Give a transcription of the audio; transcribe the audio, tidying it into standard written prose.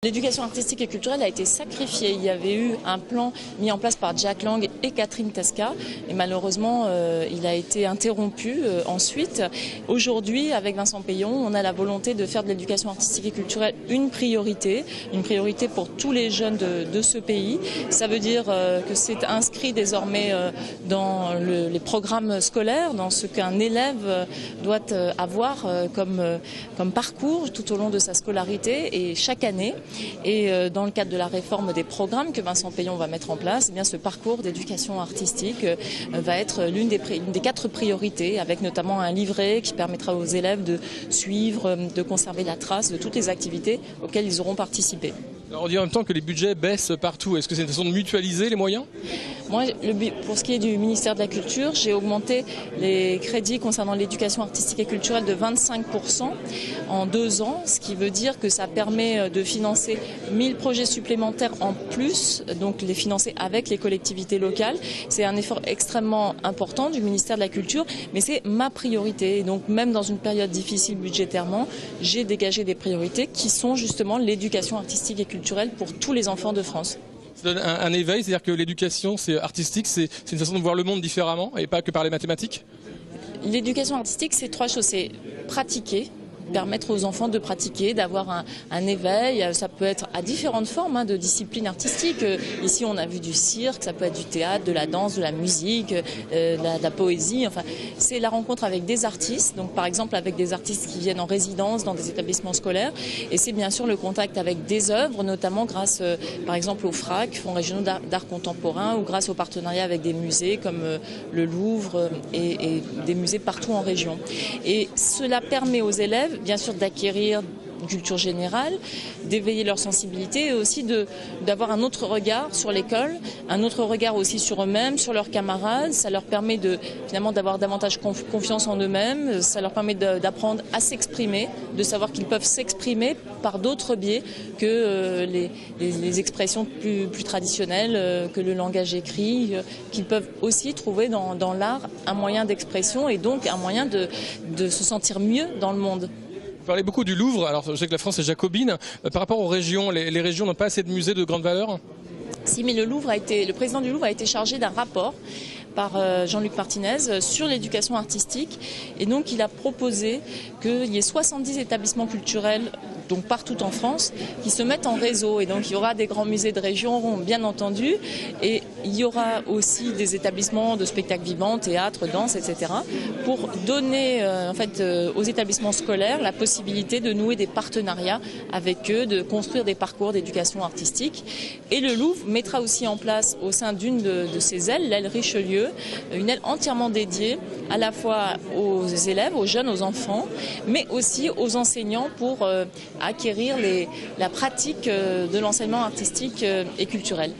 L'éducation artistique et culturelle a été sacrifiée. Il y avait eu un plan mis en place par Jack Lang et Catherine Tesca et malheureusement il a été interrompu ensuite. Aujourd'hui, avec Vincent Peillon, on a la volonté de faire de l'éducation artistique et culturelle une priorité pour tous les jeunes de ce pays. Ça veut dire que c'est inscrit désormais dans les programmes scolaires, dans ce qu'un élève doit avoir comme parcours tout au long de sa scolarité et chaque année. Et dans le cadre de la réforme des programmes que Vincent Peillon va mettre en place, eh bien, ce parcours d'éducation artistique va être l'une des 4 priorités, avec notamment un livret qui permettra aux élèves de suivre, de conserver la trace de toutes les activités auxquelles ils auront participé. Alors on dit en même temps que les budgets baissent partout. Est-ce que c'est une façon de mutualiser les moyens? Moi, pour ce qui est du ministère de la Culture, j'ai augmenté les crédits concernant l'éducation artistique et culturelle de 25% en 2 ans, ce qui veut dire que ça permet de financer 1000 projets supplémentaires en plus, donc les financer avec les collectivités locales. C'est un effort extrêmement important du ministère de la Culture, mais c'est ma priorité. Et donc même dans une période difficile budgétairement, j'ai dégagé des priorités qui sont justement l'éducation artistique et culturelle pour tous les enfants de France. Ça donne un éveil, c'est-à-dire que l'éducation artistique, c'est une façon de voir le monde différemment et pas que par les mathématiques? L'éducation artistique, c'est 3 choses. C'est pratiquer, permettre aux enfants de pratiquer, d'avoir un éveil. Ça peut être à différentes formes de disciplines artistiques. Ici, on a vu du cirque, ça peut être du théâtre, de la danse, de la musique, de la poésie. Enfin, c'est la rencontre avec des artistes, donc par exemple avec des artistes qui viennent en résidence dans des établissements scolaires. Et c'est bien sûr le contact avec des œuvres, notamment grâce, par exemple, au FRAC, Fonds régionaux d'art contemporain, ou grâce au partenariat avec des musées comme le Louvre et des musées partout en région. Et cela permet aux élèves bien sûr d'acquérir une culture générale, d'éveiller leur sensibilité et aussi d'avoir un autre regard sur l'école, un autre regard aussi sur eux-mêmes, sur leurs camarades. Ça leur permet finalement d'avoir davantage confiance en eux-mêmes, ça leur permet d'apprendre à s'exprimer, de savoir qu'ils peuvent s'exprimer par d'autres biais que les expressions plus traditionnelles, que le langage écrit, qu'ils peuvent aussi trouver dans l'art un moyen d'expression et donc un moyen de se sentir mieux dans le monde. Vous parlez beaucoup du Louvre, alors je sais que la France est jacobine. Par rapport aux régions, les régions n'ont pas assez de musées de grande valeur? Si, mais le président du Louvre a été chargé d'un rapport par Jean-Luc Martinez sur l'éducation artistique et donc il a proposé qu'il y ait 70 établissements culturels donc partout en France, qui se mettent en réseau. Et donc il y aura des grands musées de région, bien entendu, et il y aura aussi des établissements de spectacles vivants, théâtre, danse, etc., pour donner aux établissements scolaires la possibilité de nouer des partenariats avec eux, de construire des parcours d'éducation artistique. Et le Louvre mettra aussi en place, au sein d'une de ses ailes, l'aile Richelieu, une aile entièrement dédiée à la fois aux élèves, aux jeunes, aux enfants, mais aussi aux enseignants pour acquérir la pratique de l'enseignement artistique et culturel.